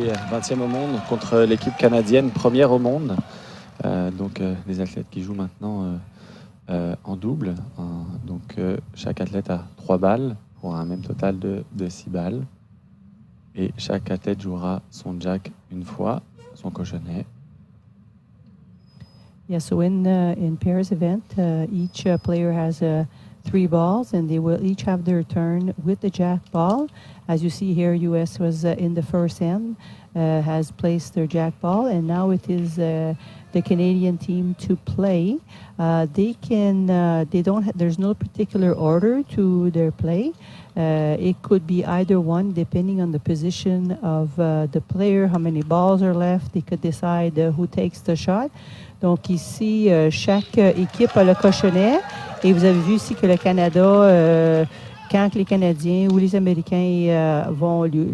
classée 20e au monde contre l'équipe canadienne, première au monde. Donc les athlètes qui jouent maintenant en double. Donc chaque athlète a 3 balles pour un même total de 6 balles. Et chaque athlète jouera son jack une fois, son cochonnet. Yeah, so in pairs event, each player has 3 balls, and they will each have their turn with the jack ball. As you see here, US was in the first end, has placed their jack ball, and now it is the Canadian team to play. There's no particular order to their play. It could be either one, depending on the position of the player, how many balls are left. They could decide who takes the shot. Donc ici, chaque équipe a le cochonnet. Et vous avez vu ici que le Canada, quand les Canadiens ou les Américains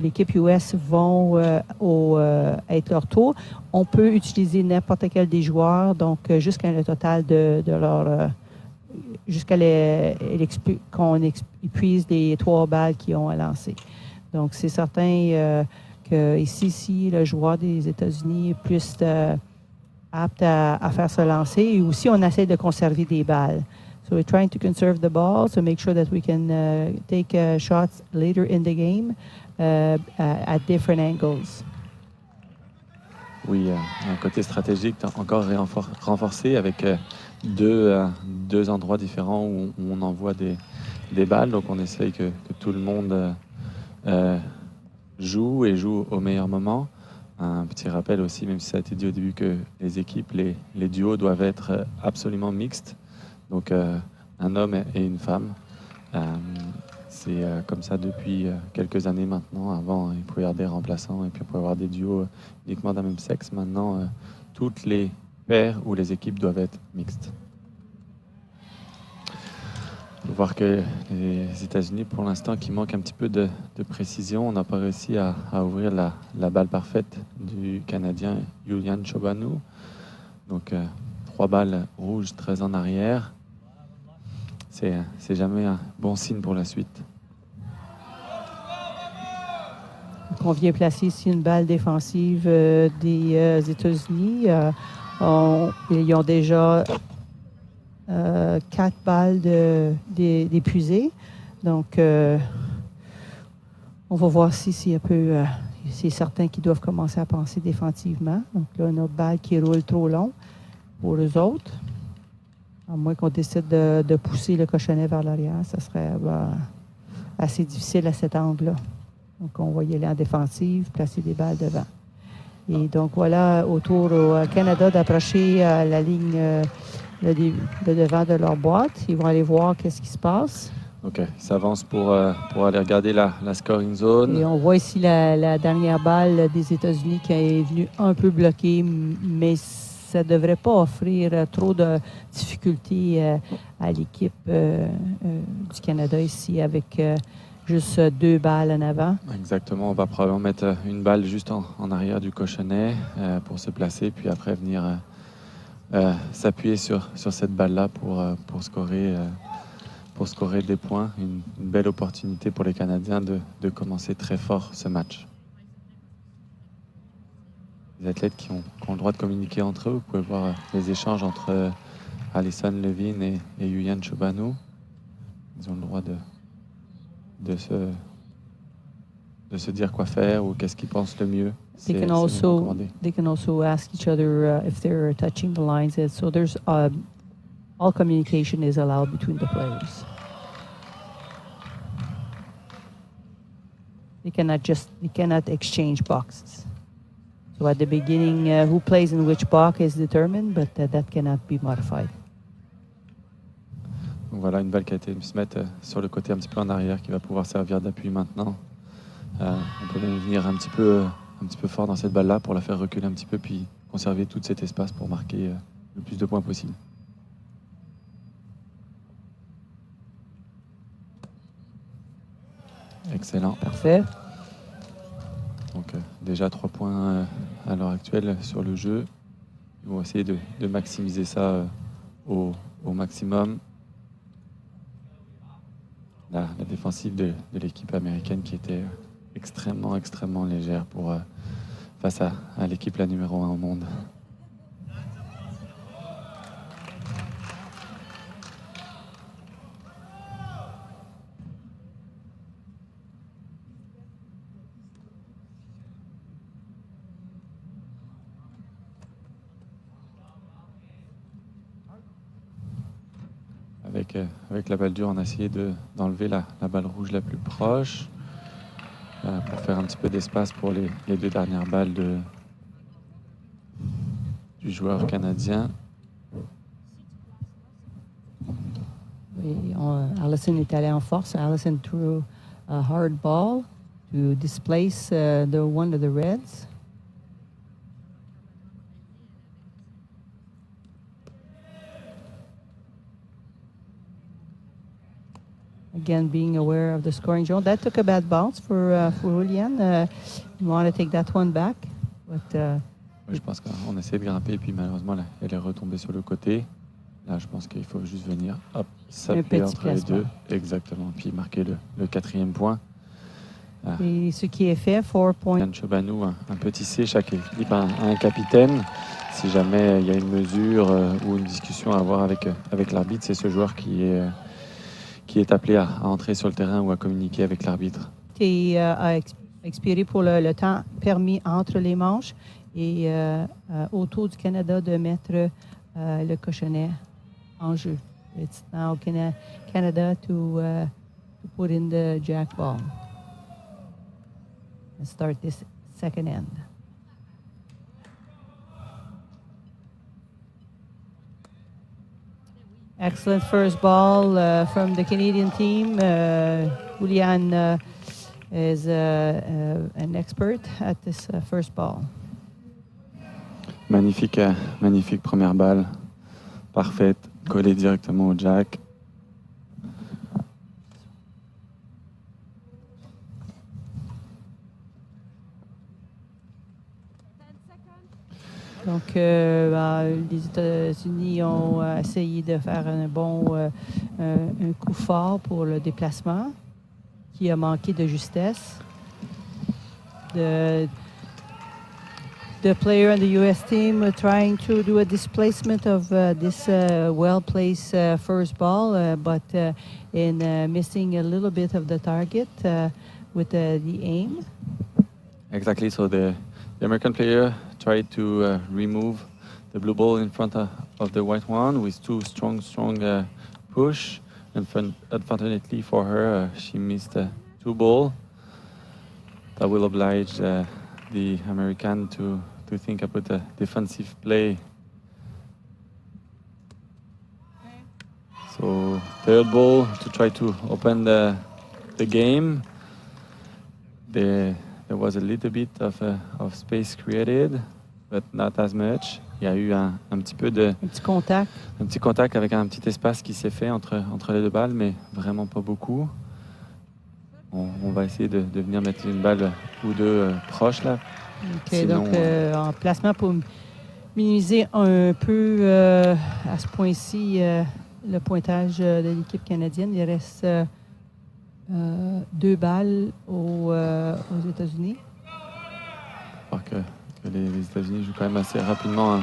l'équipe US vont être leur tour, on peut utiliser n'importe quel des joueurs, donc jusqu'à le total de leur... jusqu'à qu'on épuise les 3 balles qu'ils ont à lancer. Donc c'est certain que ici, le joueur des États-Unis est plus apte à faire se lancer. Et aussi, on essaie de conserver des balles. So we're trying to conserve the ball to make sure that we can take shots later in the game at different angles. Oui, un côté stratégique encore renforcé avec deux endroits différents où on envoie des balles. Donc on essaye que tout le monde joue au meilleur moment. Un petit rappel aussi, même si ça a été dit au début, que les équipes, les duos doivent être absolument mixtes. Donc un homme et une femme. C'est comme ça depuis quelques années maintenant. Avant, il pouvait y avoir des remplaçants et puis on pouvait avoir des duos uniquement d'un même sexe. Maintenant, toutes les paires ou les équipes doivent être mixtes. On peut voir que les États-Unis, pour l'instant, qui manquent un petit peu de précision, on n'a pas réussi à ouvrir la balle parfaite du Canadien Julian Chobanu. Donc 3 balles rouges, 13 en arrière. C'est jamais un bon signe pour la suite. On vient placer ici une balle défensive des États-Unis. Ils ont déjà 4 balles d'épuisées. Donc, on va voir si c'est certain qu'ils doivent commencer à penser défensivement. Donc là, une autre balle qui roule trop long pour eux autres. À moins qu'on décide de pousser le cochonnet vers l'arrière, ça serait assez difficile à cet angle-là. Donc, on va y aller en défensive, placer des balles devant. Et donc, voilà, autour au Canada d'approcher la ligne de devant de leur boîte. Ils vont aller voir qu'est-ce qui se passe. OK, ils s'avancent pour aller regarder la scoring zone. Et on voit ici la dernière balle des États-Unis qui est venue un peu bloquée, mais ça ne devrait pas offrir trop de difficultés à l'équipe du Canada ici avec juste 2 balles en avant. Exactement, on va probablement mettre une balle juste en arrière du cochonnet pour se placer, puis après venir s'appuyer sur cette balle-là pour scorer des points. Une belle opportunité pour les Canadiens de commencer très fort ce match. Les athlètes qui ont le droit de communiquer entre eux, vous pouvez voir les échanges entre Alison Levin et Julian Chobanu. Ils ont le droit de se dire quoi faire ou qu'est-ce qu'ils pensent le mieux. They can also ask each other if they're touching the lines. So there's all communication is allowed between the players. They cannot exchange boxes. So at the beginning, who plays in which box is determined, but that cannot be modified. Donc voilà une balle qui a été se mettre sur le côté un petit peu en arrière qui va pouvoir servir d'appui maintenant. On peut même venir un petit peu fort dans cette balle-là pour la faire reculer un petit peu puis conserver tout cet espace pour marquer le plus de points possible. Excellent. Parfait. Donc déjà 3 points à l'heure actuelle sur le jeu. Ils vont essayer de maximiser ça au maximum. La défensive de l'équipe américaine qui était extrêmement légère pour face à l'équipe la numéro 1 au monde. Avec la balle dure, on a essayé d'enlever la balle rouge la plus proche pour faire un petit peu d'espace pour les 2 dernières balles du joueur canadien. Allison est allé en force. Allison threw a hard ball to displace one of the Reds. Again, being aware of the scoring zone. That took a bad bounce for Julian. You want to take that one back, but Je pense qu'on essaie de grimper et puis malheureusement elle est retombée sur le côté. Là, je pense qu'il faut juste venir s'appuyer entre les deux. Exactement. Puis marquer le 4e point. Et ce qui est fait, 4 points. Yann Chobanou, un petit C, chaque équipe a un capitaine. Si jamais il y a une mesure ou une discussion à avoir avec l'arbitre, c'est ce joueur qui est appelé à entrer sur le terrain ou à communiquer avec l'arbitre. Et a expiré pour le temps permis entre les manches et autour du Canada de mettre le cochonnet en jeu. It's now Canada to put in the jack ball and start this second end. Excellent first ball from the Canadian team. Julian is an expert at this first ball. Magnifique première balle. Parfaite, collée directement au jack. Donc, les États-Unis ont essayé de faire un coup fort pour le déplacement qui a manqué de justesse. The player on the U.S. team trying to do a displacement of this well-placed first ball, but in missing a little bit of the target with the aim. Exactly. So the American player tried to remove the blue ball in front of the white one with two strong push. And unfortunately for her, she missed 2 balls. That will oblige the American to think about a defensive play. So third ball to try to open the game. There was a little bit of space created, but not as much. Il y a eu un petit peu de... Un petit contact. Un petit contact avec un petit espace qui s'est fait entre les 2 balles, mais vraiment pas beaucoup. On va essayer de venir mettre une balle ou 2 proches là. OK, sinon, donc en placement pour minimiser un peu à ce point-ci le pointage de l'équipe canadienne. Il reste 2 balles aux États-Unis. Je crois que les États-Unis jouent quand même assez rapidement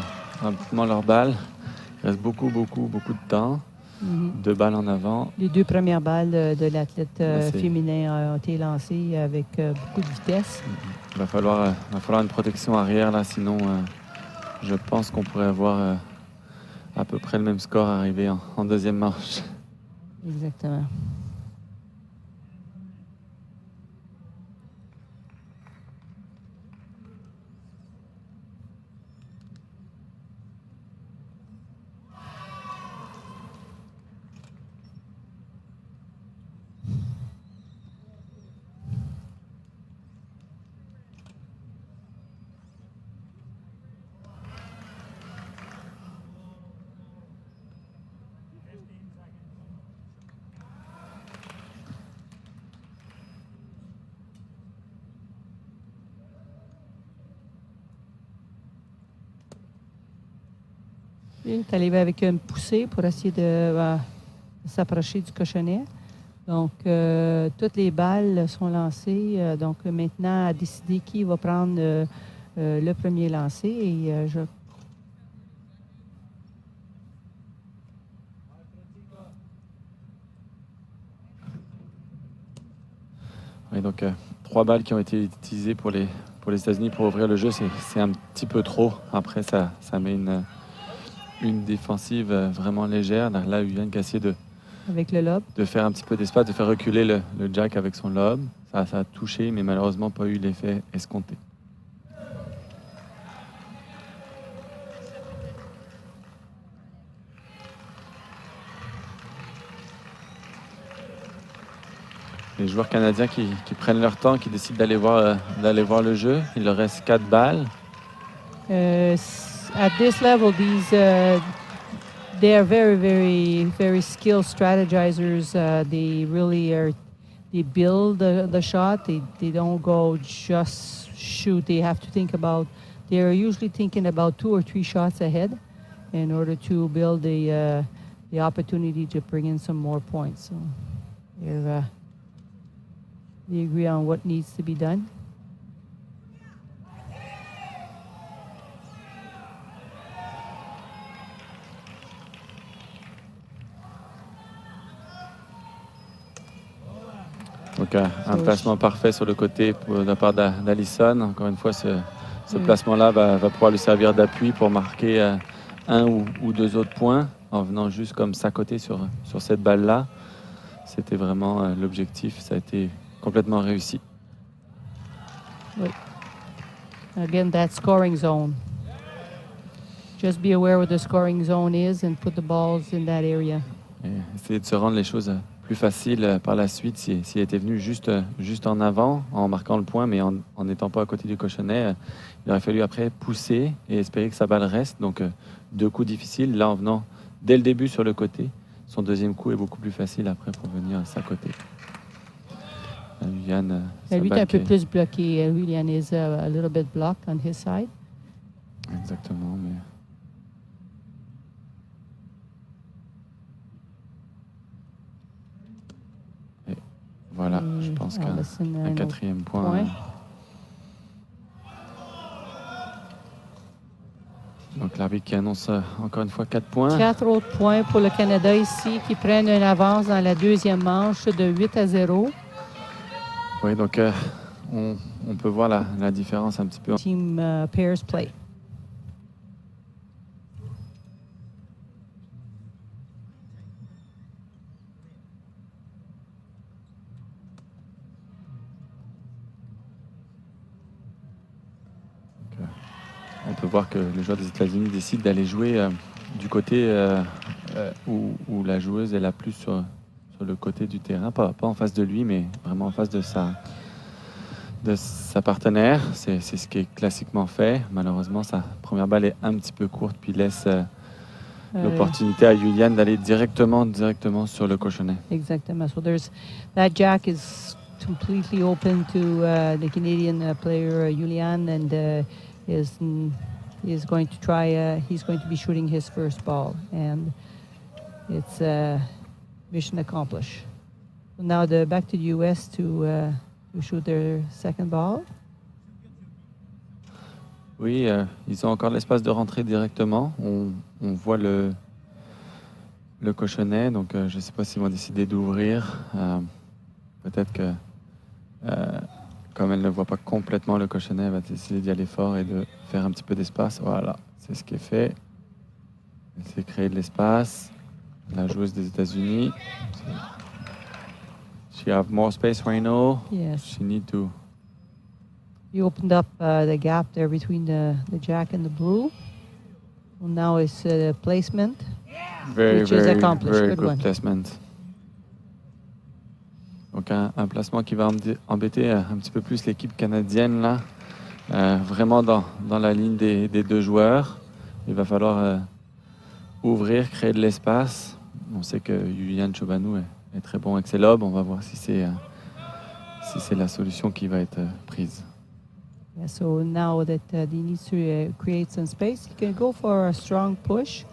leurs balles. Il reste beaucoup de temps. 2 balles en avant. Les 2 premières balles de l'athlète féminin ont été lancées avec beaucoup de vitesse. Il va falloir une protection arrière là, sinon je pense qu'on pourrait avoir à peu près le même score arrivé en deuxième manche. Exactement. Il est arrivé avec une poussée pour essayer de s'approcher du cochonnet. Donc, toutes les balles sont lancées. Donc, maintenant, à décider qui va prendre le premier lancé et Oui, donc 3 balles qui ont été utilisées pour les États-Unis pour ouvrir le jeu, c'est un petit peu trop. Après, ça met une défensive vraiment légère. Là, Yulian qui a essayé avec le lob. de faire un petit peu d'espace, de faire reculer le jack avec son lob. Ça a touché, mais malheureusement pas eu l'effet escompté. Les joueurs canadiens qui prennent leur temps, qui décident d'aller voir le jeu. Il leur reste 4 balles. At this level, they are very, very, very skilled strategizers. They really are. They build the shot. They don't go just shoot. They have to think about. They are usually thinking about 2 or 3 shots ahead, in order to build the opportunity to bring in some more points. So they agree on what needs to be done. Donc un placement parfait sur le côté de la part d'Allison. Encore une fois, ce placement-là va pouvoir lui servir d'appui pour marquer 1 ou 2 autres points en venant juste comme s'accoter sur cette balle-là. C'était vraiment l'objectif. Ça a été complètement réussi. Oui. Again, that scoring zone. Just be aware what the scoring zone is and put the balls in that area. Et essayer de se rendre les choses plus faciles par la suite s'il était venu juste en avant, en marquant le point, mais en n'étant pas à côté du cochonnet. Il aurait fallu après pousser et espérer que sa balle reste. Donc 2 coups difficiles. Là, en venant dès le début sur le côté, son deuxième coup est beaucoup plus facile après pour venir s'accoter. Yulian, lui est un peu plus bloqué. Yulian is a little bit blocked on his side. Exactement, mais... Et voilà, je pense qu'un 4e point. Donc l'arbitre qui annonce encore une fois 4 points. 4 autres points pour le Canada ici, qui prennent une avance dans la deuxième manche de 8-0. Oui, donc on peut voir la différence un petit peu. Team pairs play. On peut voir que le joueur des États-Unis décide d'aller jouer du côté où la joueuse est la plus sur le côté du terrain, pas en face de lui, mais vraiment en face de sa partenaire. C'est ce qui est classiquement fait. Malheureusement, sa première balle est un petit peu courte, puis laisse l'opportunité à Yulian d'aller directement sur le cochonnet. Exactement. So that jack is completely open to the Canadian player Yulian, and is going to try. He's going to be shooting his first ball, and it's mission accomplished. So now back to the U.S. to shoot their second ball. Oui, ils ont encore l'espace de rentrer directement. On voit le cochonnet, donc je ne sais pas s'ils vont décider d'ouvrir. Peut-être que, comme elle ne voit pas complètement le cochonnet, elle va décider d'y aller fort et de faire un petit peu d'espace. Voilà, c'est ce qui est fait. Elle s'est créé de l'espace. La joueuse des États-Unis. She have more space right now. Yes. She need to. You opened up the gap there between the jack and the blue. Well, now it's placement, which is accomplished. Very Good good one. placement. Donc un placement qui va embêter un petit peu plus l'équipe canadienne là. Vraiment dans la ligne des 2 joueurs. Il va falloir ouvrir, créer de l'espace. On sait que Yulian Ciobanu est très bon avec ses lobes. On va voir si c'est la solution qui va être prise. Yeah, so now that he needs to create some space, he can go for a strong push.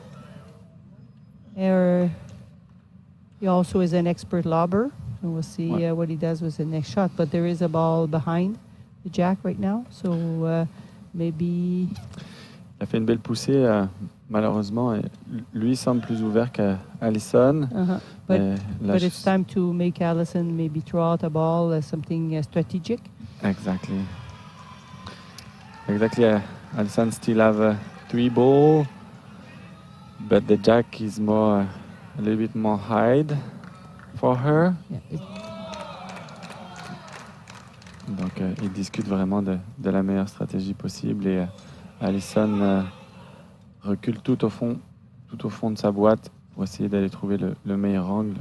He also is an expert lobber, and we'll see what he does with the next shot. But there is a ball behind the jack right now, so maybe. Il a fait une belle poussée, malheureusement. Et lui semble plus ouvert qu'Allison. But, Et là, but it's time to make Allison maybe throw out a ball as something strategic. Exactly. Allison still have 3 ball, but the jack is more a little bit more hide for her. Yeah, Donc, ils discutent vraiment de la meilleure stratégie possible et Allison recule tout au fond de sa boîte pour essayer d'aller trouver le meilleur angle.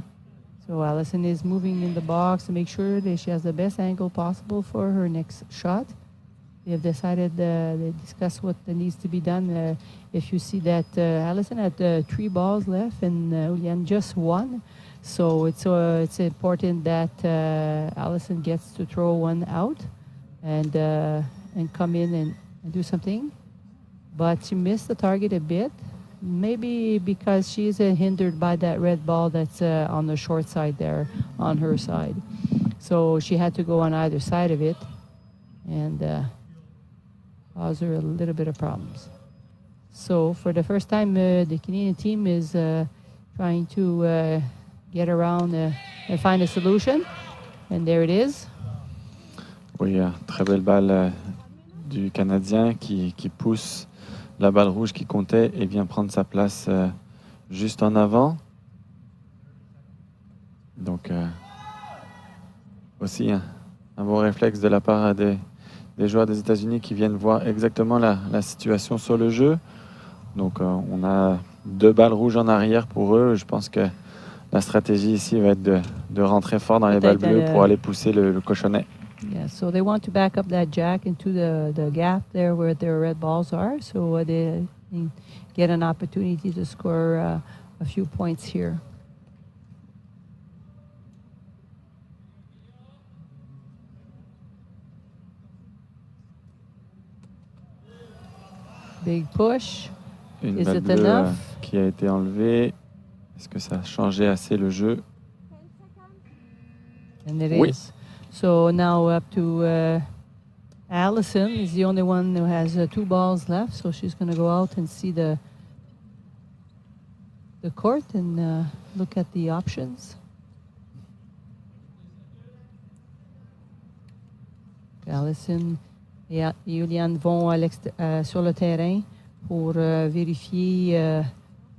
So Allison is moving in the box to make sure that she has the best angle possible for her next shot. They have decided, they discussed what needs to be done. If you see that Allison had 3 balls left and Julian just 1. So it's important that Allison gets to throw one out and come in and do something. But she missed the target a bit, maybe because she's hindered by that red ball that's on the short side there on her side. So she had to go on either side of it and cause her a little bit of problems. So for the first time, the Canadian team is trying to get around and find a solution. And there it is. Oui, très belle balle du Canadien qui pousse la balle rouge qui comptait et vient prendre sa place juste en avant. Donc, aussi un bon réflexe de la part des joueurs des États-Unis qui viennent voir exactement la situation sur le jeu. Donc, on a 2 balles rouges en arrière pour eux. Je pense que la stratégie ici va être de rentrer fort dans les balles bleues pour aller pousser le cochonnet. Yeah, so they want to back up that jack into the gap there where their red balls are, so they get an opportunity to score a few points here. Big push. Une Is balle it bleue enough? Qui a été enlevée. Est-ce que ça a changé assez le jeu? And it Oui. is. So now up to Allison is the only one who has 2 balls left, so she's going to go out and see the court and look at the options. Allison et Julian vont sur le terrain pour vérifier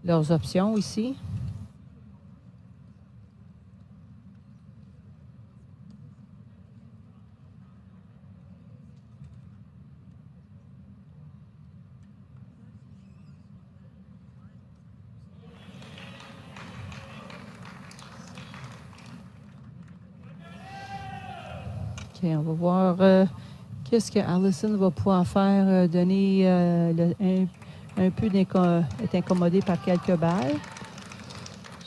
leurs options ici. OK, on va voir qu'est-ce que Allison va pouvoir faire, donner un peu être incommodée par quelques balles.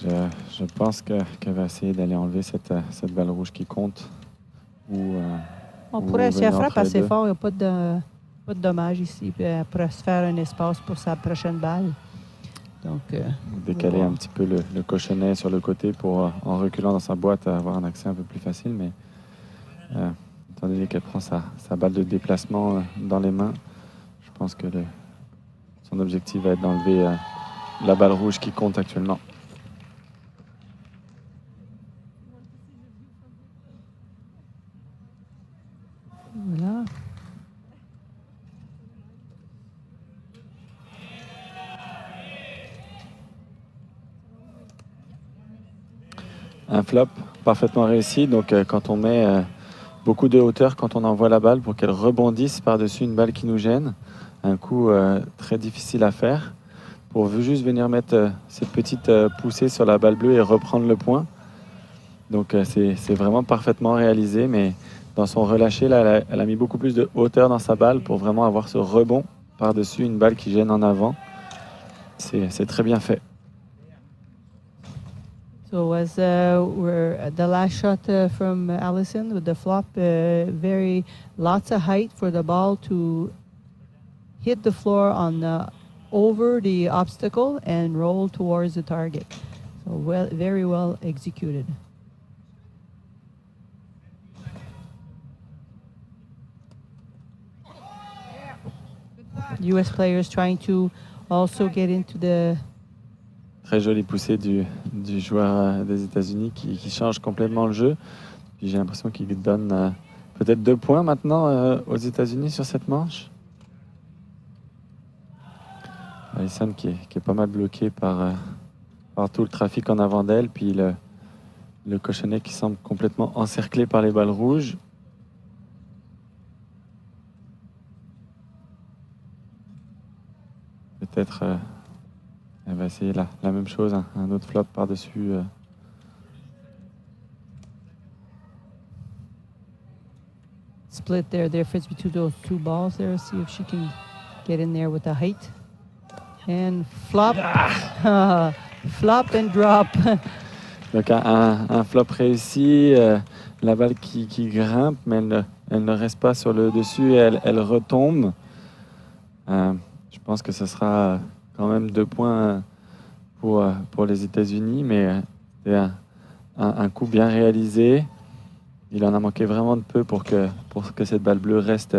Je pense qu'elle va essayer d'aller enlever cette balle rouge qui compte. On pourrait, si elle frappe assez fort, il n'y a pas de dommage ici. Puis elle pourrait se faire un espace pour sa prochaine balle. Donc, décaler un petit peu le cochonnet sur le côté pour, en reculant dans sa boîte, avoir un accès un peu plus facile. Mais étant donné qu'elle prend sa balle de déplacement dans les mains, je pense que son objectif va être d'enlever la balle rouge qui compte actuellement. Voilà. Un flop parfaitement réussi. Donc quand on met beaucoup de hauteur, quand on envoie la balle pour qu'elle rebondisse par-dessus une balle qui nous gêne, un coup très difficile à faire, pour juste venir mettre cette petite poussée sur la balle bleue et reprendre le point. Donc c'est vraiment parfaitement réalisé, mais dans son relâché, là, elle a mis beaucoup plus de hauteur dans sa balle pour vraiment avoir ce rebond par-dessus une balle qui gêne en avant. C'est très bien fait. So as the last shot from Allison with the flop, lots of height for the ball to hit the floor on over the obstacle and roll towards the target. So very well executed. U.S. players trying to also get into the. Très jolie poussée du joueur des États-Unis qui change complètement le jeu. Puis j'ai l'impression qu'il donne peut-être 2 points maintenant aux États-Unis sur cette manche. Allison qui est pas mal bloqué par tout le trafic en avant d'elle. Puis le cochonnet qui semble complètement encerclé par les balles rouges. Peut-être elle va essayer la même chose, un autre flop par-dessus. Split their difference between those two balls there. See if she can get in there with the height. And flop. Flop and drop. Donc un flop réussi, la balle qui grimpe, mais elle ne reste pas sur le dessus, elle retombe. Je pense que ce sera quand même 2 points pour les États-Unis, mais c'est un coup bien réalisé. Il en a manqué vraiment de peu pour que cette balle bleue reste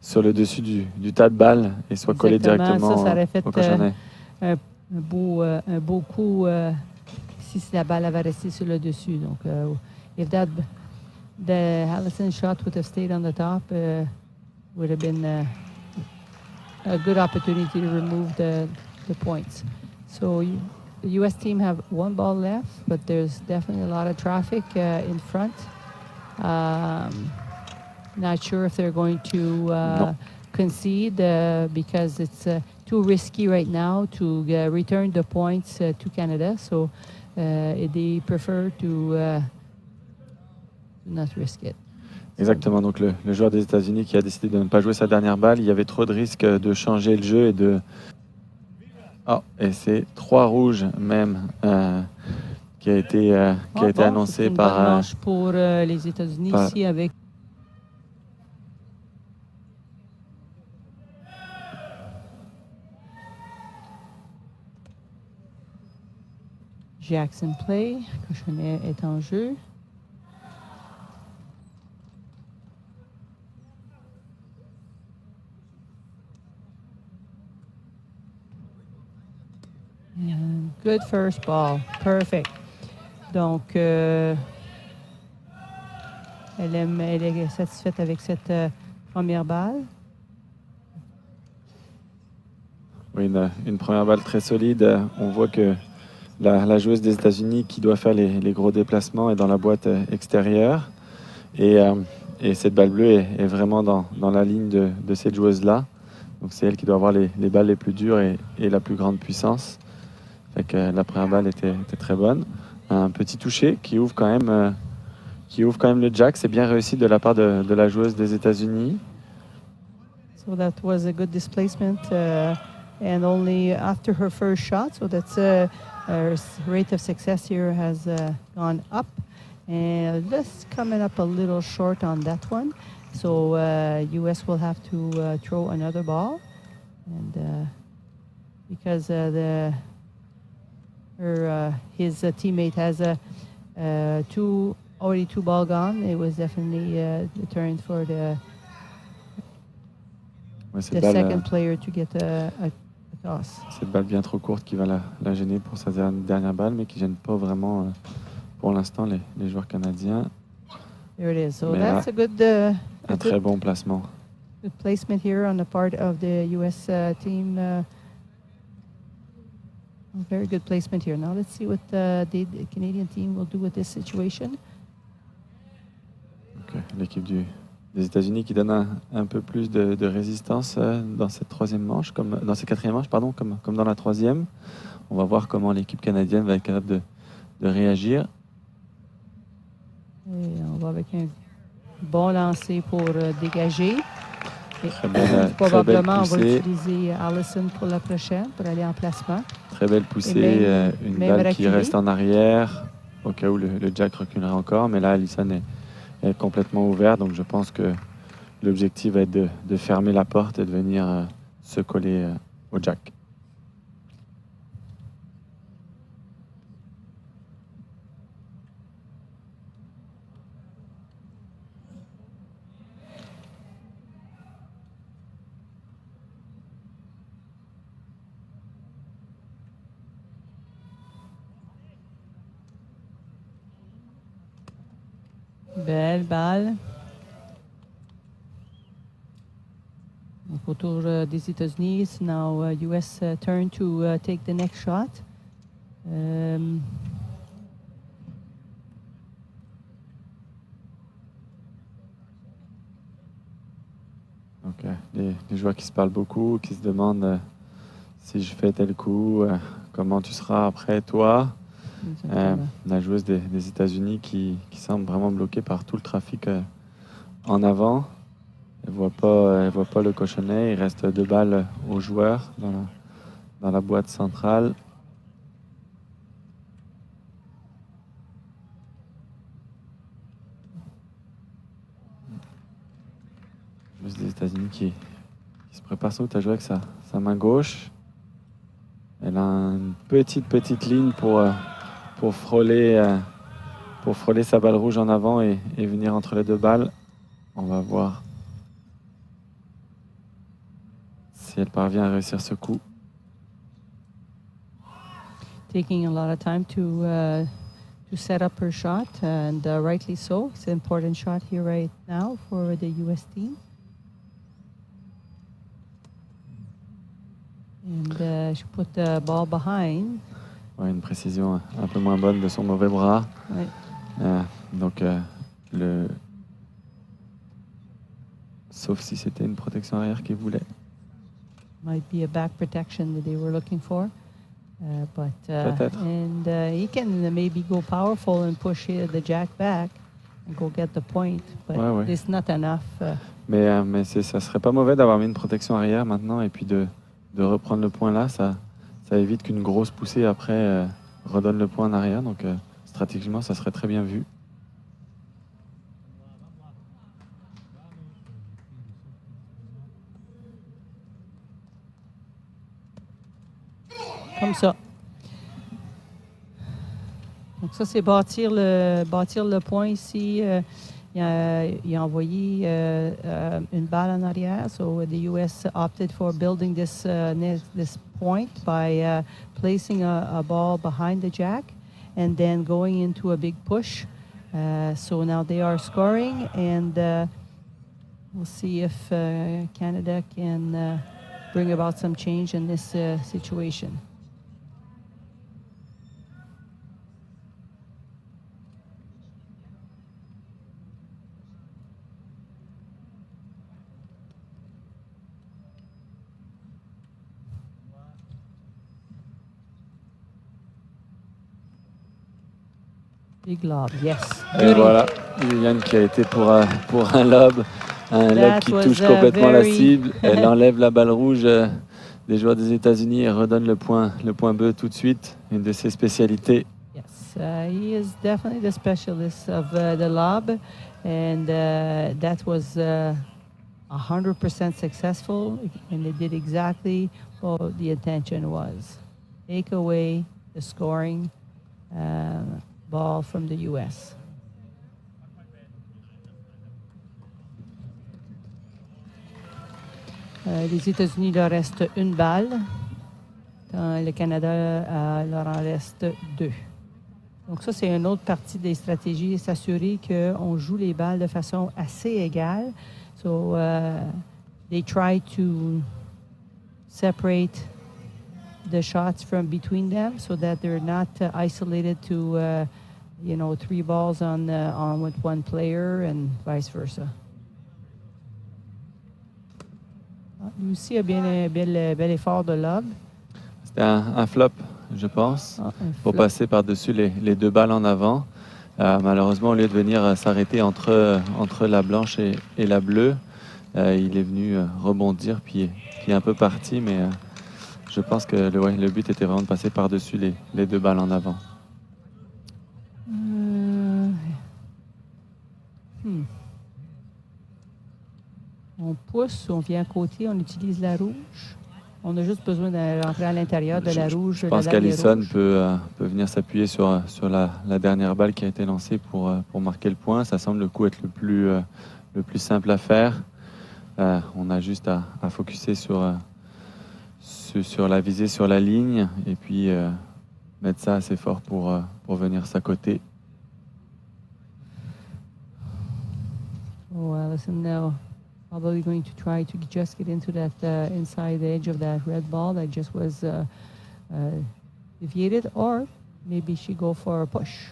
sur le dessus du tas de balles et soit collée directement ça aurait fait au cochonnet. un beau coup si la balle avait resté sur le dessus. Donc, if the Allison shot would have stayed on the top, would have been a good opportunity to remove the points. So the U.S. team have 1 ball left, but there's definitely a lot of traffic in front. Not sure if they're going to concede because it's too risky right now to return the points to Canada. So they prefer to not risk it. Exactement, donc le joueur des États-Unis qui a décidé de ne pas jouer sa dernière balle, il y avait trop de risques de changer le jeu et de... Oh, et c'est 3 rouges même qui a été annoncé par... C'est une bonne manche pour les États-Unis ici avec... Jackson play, cochonnet est en jeu. And good first ball, perfect. Donc, elle est satisfaite avec cette première balle. Oui, une première balle très solide. On voit que la joueuse des États-Unis qui doit faire les gros déplacements est dans la boîte extérieure. Et cette balle bleue est vraiment dans la ligne de cette joueuse-là. Donc c'est elle qui doit avoir les balles les plus dures et la plus grande puissance. Fait que la première balle était très bonne. Un petit toucher qui ouvre quand même le jack. C'est bien réussi de la part de la joueuse des États-Unis. So that was a good displacement and only after her first shot. So that's her rate of success here has gone up. And just coming up a little short on that one. So U.S. will have to throw another ball. And because his teammate has already 2 ball gone, it was definitely the turn for the second player to get a toss. Cette balle bien trop courte qui va la gêner pour sa dernière balle, mais qui ne gêne pas vraiment pour l'instant les joueurs canadiens. There it is. So mais that's là, a good... un très bon placement. Good placement here on the part of the U.S. team. Very good placement here. Now let's see what the Canadian team will do with this situation. Okay. L'équipe des États-Unis qui donne un peu plus de résistance dans cette troisième manche, dans cette quatrième manche, pardon, comme dans la troisième. On va voir comment l'équipe canadienne va être capable de réagir. Et on va avec un bon lancer pour dégager. Probablement, on va utiliser Allison pour la prochaine, pour aller en placement. Très belle poussée, une balle qui reste en arrière, au cas où le jack reculerait encore. Mais là, Allison est complètement ouvert, donc je pense que l'objectif va être de fermer la porte et de venir se coller au jack. Belle balle. Donc, autour des États-Unis, it's now US turn to take the next shot. Donc, les joueurs qui se parlent beaucoup, qui se demandent si je fais tel coup, comment tu seras après toi. La joueuse des États-Unis qui semble vraiment bloquée par tout le trafic en avant. Elle voit pas le cochonnet. Il reste 2 balles aux joueurs dans la boîte centrale. Joueuse des États-Unis qui se prépare sans doute à jouer avec sa main gauche. Elle a une petite ligne pour frôler sa balle rouge en avant et venir entre les 2 balles. On va voir si elle parvient à réussir ce coup. Taking a lot of time to set up her shot, and rightly so. It's an important shot here right now for the US team. And she put the ball behind. Ouais, une précision un peu moins bonne de son mauvais bras. Ouais. Donc, sauf si c'était une protection arrière qu'il voulait. Might be a back protection that they were looking for. Peut-être. And he can maybe go powerful and push the jack back and go get the point, but Ouais. it's not enough. Mais ça serait pas mauvais d'avoir mis une protection arrière maintenant et puis de reprendre le point là. Ça évite qu'une grosse poussée après redonne le point en arrière. Donc stratégiquement, ça serait très bien vu. Comme ça. Donc ça, c'est bâtir le point ici. Il a envoyé une balle en arrière. So the US opted for building this point by placing a ball behind the jack and then going into a big push. So now they are scoring, and we'll see if Canada can bring about some change in this situation. Big lob, yes. Et voilà, Yuliane qui a été pour un lob qui touche complètement la cible. Elle enlève la balle rouge des joueurs des États-Unis et redonne le point bleu tout de suite, une de ses spécialités. Yes, he is definitely the specialist of the lob, and that was 100% successful, and they did exactly what the intention was. Take away the scoring ball from the US. Les États-Unis, il leur reste une balle. Dans le Canada, il leur en reste 2. Donc ça, c'est une autre partie des stratégies, s'assurer qu'on joue les balles de façon assez égale. So they try to separate the shots from between them so that they're not isolated to 3 balls on with one player and vice versa. Lui aussi a bien bel effort de lob. C'était un flop, je pense, pour passer par-dessus les 2 balles en avant. Malheureusement, au lieu de venir s'arrêter entre la blanche et la bleue, il est venu rebondir puis un peu parti, mais je pense que le but était vraiment de passer par-dessus les 2 balles en avant. On pousse, on vient à côté, on utilise la rouge. On a juste besoin de rentrer à l'intérieur de la rouge. Je pense qu'Alison peut venir s'appuyer sur la dernière balle qui a été lancée pour marquer le point. Ça semble le coup être le plus simple à faire. On a juste à focuser sur la visée sur la ligne et puis mettre ça assez fort pour venir s'accoter. Allison now probably going to try to just get into that inside edge of that red ball that just was deviated, or maybe she go for a push.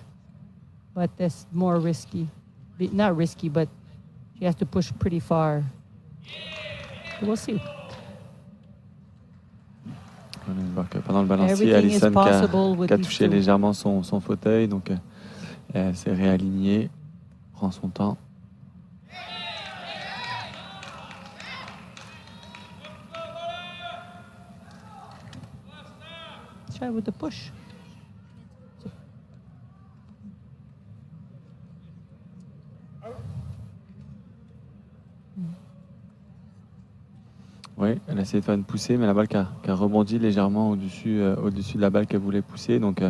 But that's more risky. Not risky, but she has to push pretty far. So we'll see. On va voir que pendant le balancier, Everything is Allison possible with qui a these touché two. légèrement son fauteuil, donc elle s'est réalignée, prend son temps. Try with the push. Oui, elle a essayé de faire une poussée, mais la balle qui a rebondi légèrement au-dessus de la balle qu'elle voulait pousser, donc qui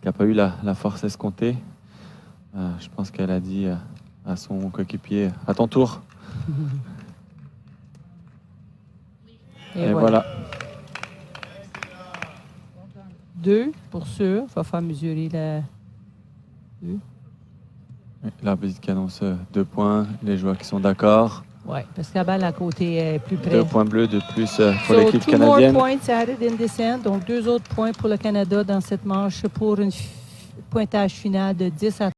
n'a pas eu la force escomptée. Je pense qu'elle a dit à son coéquipier « À ton tour ». Et voilà. 2 pour sûr. Il va faire mesurer la 2. L'arbitre qui annonce 2 points, les joueurs qui sont d'accord. Oui, parce que la balle à côté est plus près. 2 points bleus de plus pour So, l'équipe 2 more canadienne. points added in this end. Donc, 2 autres points pour le Canada dans cette manche pour un pointage final de 10 à